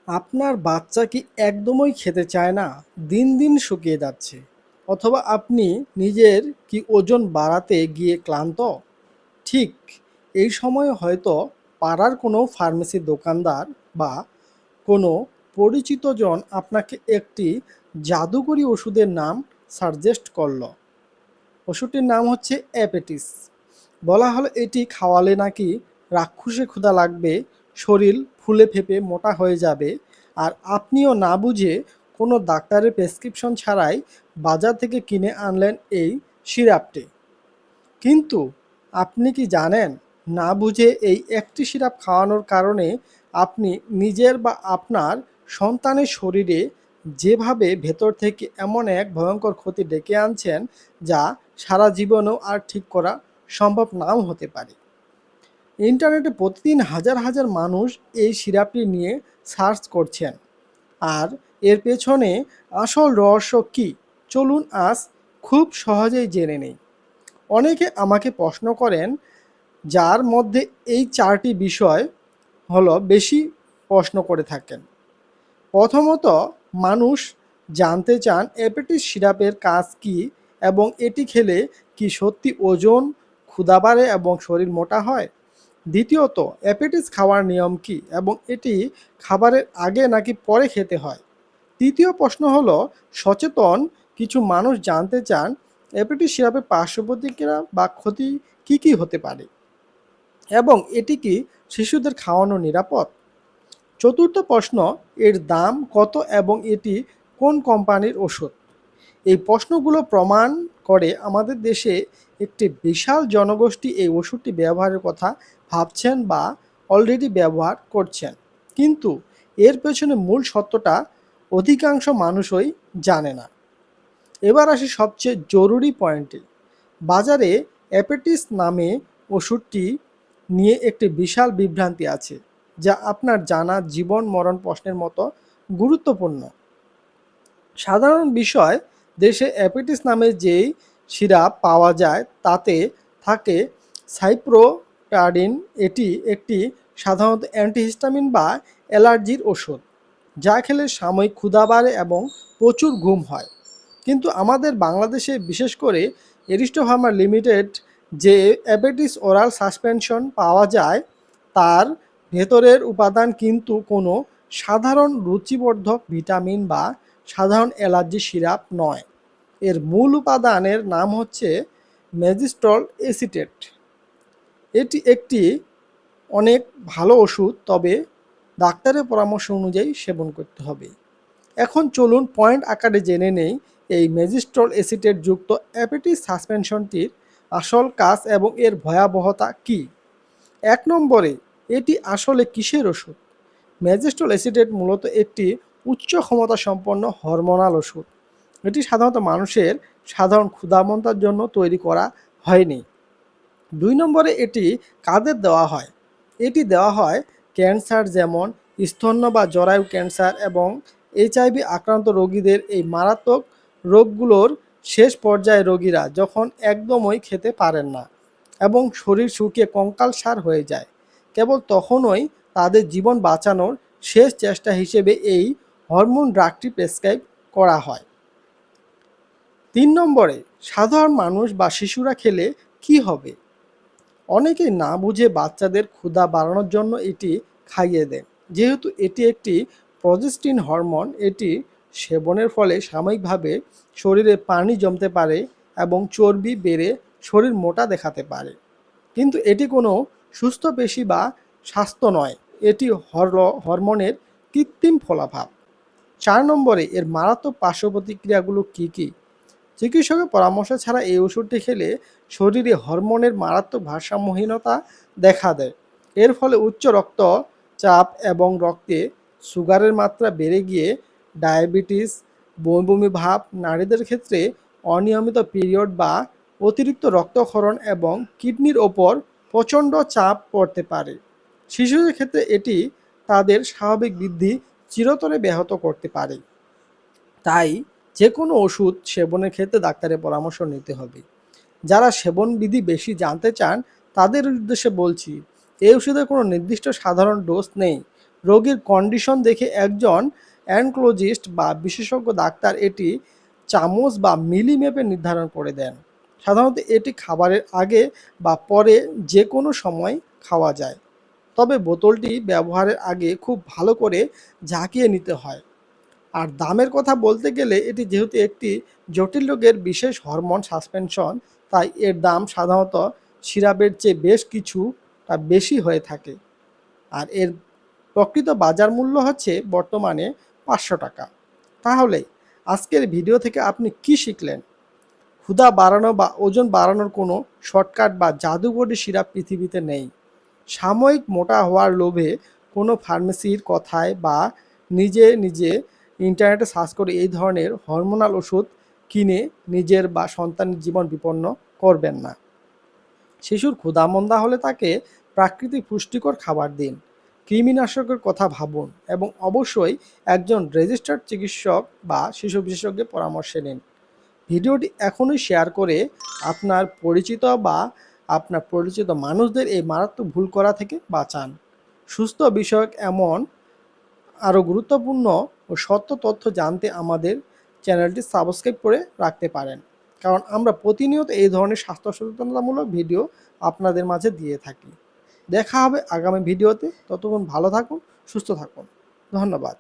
আপনার বাচ্চা কি একদমই খেতে চায় না? দিন, দিন শুকিয়ে যাচ্ছে। অথবা আপনি নিজের কি ওজন বাড়াতে গিয়ে ক্লান্ত? ঠিক এই সময়ে হয়তো পাড়ার কোনো ফার্মেসির দোকানদার বা কোনো পরিচিতজন আপনাকে একটি জাদুকরি ওষুধের নাম সাজেস্ট করল। ওষুধটির নাম হচ্ছে অ্যাপেটিস। বলা হলো এটি খাওয়ালে নাকি রাক্ষসে ক্ষুধা লাগবে, শরীর ফুলে ফেঁপে মোটা হয়ে যাবে, আর আপনিও না বুঝে কোনো ডাক্তারের প্রেসক্রিপশন ছাড়াই বাজার থেকে কিনে আনলেন এই সিরাপটি। কিন্তু আপনি কি জানেন, না বুঝে এই একটি সিরাপ খাওয়ানোর কারণে আপনি নিজের বা আপনার সন্তানের শরীরে যেভাবে ভেতর থেকে এমন এক ভয়ঙ্কর ক্ষতি ডেকে আনছেন, যা সারা জীবনেও আর ঠিক করা সম্ভব নাও হতে পারে। ইন্টারনেটে প্রতিদিন হাজার হাজার মানুষ এই সিরাপটি নিয়ে সার্চ করছেন। আর এর পেছনে আসল রহস্য কী, চলুন আজ খুব সহজেই জেনে নেই। অনেকে আমাকে প্রশ্ন করেন, যার মধ্যে এই 4টি বিষয় হলো বেশি প্রশ্ন করে থাকেন। প্রথমত, মানুষ জানতে চান অ্যাপেটিস সিরাপের কাজ কী এবং এটি খেলে কি সত্যি ওজন, ক্ষুধা বাড়ে এবং শরীর মোটা হয়। দ্বিতীয়ত, অ্যাপেটিস খাওয়ার নিয়ম কী এবং এটি খাবারের আগে নাকি পরে খেতে হয়। তৃতীয় প্রশ্ন হলো, সচেতন কিছু মানুষ জানতে চান অ্যাপেটিস সিরাপের পার্শ্ব প্রতিক্রিয়া বা ক্ষতি কী কী হতে পারে এবং এটি কি শিশুদের খাওয়ানো নিরাপদ। চতুর্থ প্রশ্ন, এর দাম কত এবং এটি কোন কোম্পানির ওষুধ। এই প্রশ্নগুলো প্রমাণ করে আমাদের দেশে একটি বিশাল জনগোষ্ঠী এই ওষুধটি ব্যবহারের কথা ভাবছেন বা অলরেডি ব্যবহার করছেন, কিন্তু এর পেছনে মূল সত্যটা অধিকাংশ মানুষই জানে না। এবার আসি সবচেয়ে জরুরি পয়েন্টে। বাজারে অ্যাপেটিস নামে ওষুধটি নিয়ে একটি বিশাল বিভ্রান্তি আছে, যা আপনার জানা জীবন মরণ প্রশ্নের মতো গুরুত্বপূর্ণ। সাধারণ বিষয়, দেশে অ্যাপেটিস নামে যেই সিরাপ পাওয়া যায় তাতে থাকে সাইপ্রোটাডিন। এটি একটি সাধারণত অ্যান্টিহিস্টামিন বা অ্যালার্জির ওষুধ, যা খেলে সাময়িক ক্ষুধা বাড়ে এবং প্রচুর ঘুম হয়। কিন্তু আমাদের বাংলাদেশে বিশেষ করে এরিস্টো ফার্মা লিমিটেড যে অ্যাপেটিস ওরাল সাসপেনশন পাওয়া যায়, তার ভেতরের উপাদান কিন্তু কোনো সাধারণ রুচিবর্ধক ভিটামিন বা সাধারণ অ্যালার্জি সিরাপ নয়। এর মূল উপাদানের নাম হচ্ছে ম্যাজিস্ট্রল এসিটেট। এটি একটি অনেক ভালো ওষুধ, তবে ডাক্তারের পরামর্শ অনুযায়ী সেবন করতে হবে। এখন চলুন পয়েন্ট আকারে জেনে নেই এই ম্যাজিস্ট্রল এসিটেট যুক্ত অ্যাপেটিস সাসপেনশনটির আসল কাজ এবং এর ভয়াবহতা কী। 1 নম্বরে, এটি আসলে কিসের ওষুধ। ম্যাজিস্ট্রল এসিটেট মূলত একটি উচ্চ ক্ষমতা সম্পন্ন হরমোনাল ওষুধ। এটি সাধারণত মানুষের সাধারণ ক্ষুধামন্তার জন্য তৈরি করা হয়নি। 2 নম্বরে, এটি কাদের দেওয়া হয়। এটি দেওয়া হয় ক্যান্সার, যেমন স্তন্য বা জরায়ু ক্যান্সার এবং এইচআইভি আক্রান্ত রোগীদের। এই মারাত্মক রোগগুলোর শেষ পর্যায়ে রোগীরা যখন একদমই খেতে পারেন না এবং শরীর শুকিয়ে কঙ্কালসার হয়ে যায়, কেবল তখনই তাদের জীবন বাঁচানোর শেষ চেষ্টা হিসেবে এই হরমোন ড্রাগটি প্রেসক্রাইব করা হয়। 3 নম্বরে, সাধারণ মানুষ বা শিশুরা খেলে কি হবে। অনেকেই না বুঝে বাচ্চাদের ক্ষুধা বাড়ানোর জন্য এটি খাইয়ে দেন। যেহেতু এটি একটি প্রজেস্টিন হরমোন, এটি সেবনের ফলে সাময়িকভাবে শরীরে পানি জমতে পারে এবং চর্বি বেড়ে শরীর মোটা দেখাতে পারে, কিন্তু এটি কোনো সুস্থ পেশি বা স্বাস্থ্য নয়। এটি হরমোনের কৃত্রিম ফলাভাব। 4 নম্বরে, এর মারাত্মক পার্শ্ব প্রতিক্রিয়াগুলো কী কী। চিকিৎসকের পরামর্শ ছাড়া এই ওষুধটি খেলে শরীরে হরমোনের মারাত্মক ভারসাম্যহীনতা দেখা দেয়। এর ফলে উচ্চ রক্তচাপ এবং রক্তে সুগারের মাত্রা বেড়ে গিয়ে ডায়াবেটিস, বমি বমি ভাব, নারীদের ক্ষেত্রে অনিয়মিত পিরিয়ড বা অতিরিক্ত রক্তক্ষরণ এবং কিডনির ওপর প্রচণ্ড চাপ পড়তে পারে। শিশুদের ক্ষেত্রে এটি তাদের স্বাভাবিক বৃদ্ধি চিরতরে ব্যাহত করতে পারে। তাই যে কোনো ওষুধ সেবনের ক্ষেত্রে ডাক্তারের পরামর্শ নিতে হবে। যারা সেবনবিধি বেশি জানতে চান তাদের উদ্দেশ্যে বলছি, এই ওষুধের কোনো নির্দিষ্ট সাধারণ ডোজ নেই, রোগীর কন্ডিশন দেখে একজন অ্যানক্লোজিস্ট বা বিশেষজ্ঞ ডাক্তার এটি চামচ বা মিলি মেপে নির্ধারণ করে দেন। সাধারণত এটি খাবারের আগে বা পরে যে কোনো সময় খাওয়া যায়, তবে বোতলটি ব্যবহারের আগে খুব ভালো করে ঝাঁকিয়ে নিতে হয়। আর দামের কথা বলতে গেলে এটি যেহেতু একটি জটিল রোগের বিশেষ হরমোন সাসপেনশন, তাই এর দাম সাধারণত সিরাপের চেয়ে বেশ কিছুটা বেশি হয়ে থাকে। আর এর প্রকৃত বাজার মূল্য হচ্ছে বর্তমানে 500 টাকা। তাহলে আজকের ভিডিও থেকে আপনি কি শিখলেন? ক্ষুধা বাড়ানো বা ওজন বাড়ানোর কোনো শর্টকাট বা জাদুঘরি সিরাপ পৃথিবীতে নেই। সাময়িক মোটা হওয়ার লোভে কোনো ফার্মেসির কথায় বা নিজে নিজে ইন্টারনেটে সার্চ করে এই ধরনের হরমোনাল ওষুধ কিনে নিজের বা সন্তানের জীবন বিপন্ন করবেন না। শিশুর ক্ষুধামন্দা হলে তাকে প্রাকৃতিক পুষ্টিকর খাবার দিন, কৃমিনাশকের কথা ভাবুন এবং অবশ্যই একজন রেজিস্টার্ড চিকিৎসক বা শিশু বিশেষজ্ঞের পরামর্শ নিন। ভিডিওটি এখনই শেয়ার করে আপনার পরিচিত মানুষদের এই মারাত্মক ভুল করা থেকে বাঁচান। সুস্থ বিষয়ক এমন আরও গুরুত্বপূর্ণ ও সত্য তথ্য জানতে আমাদের চ্যানেলটি সাবস্ক্রাইব করে রাখতে পারেন, কারণ আমরা প্রতিনিয়ত এই ধরনের স্বাস্থ্য সচেতনতামূলক ভিডিও আপনাদের মাঝে দিয়ে থাকি। দেখা হবে আগামী ভিডিওতে। ততক্ষণ ভালো থাকুন, সুস্থ থাকুন। ধন্যবাদ।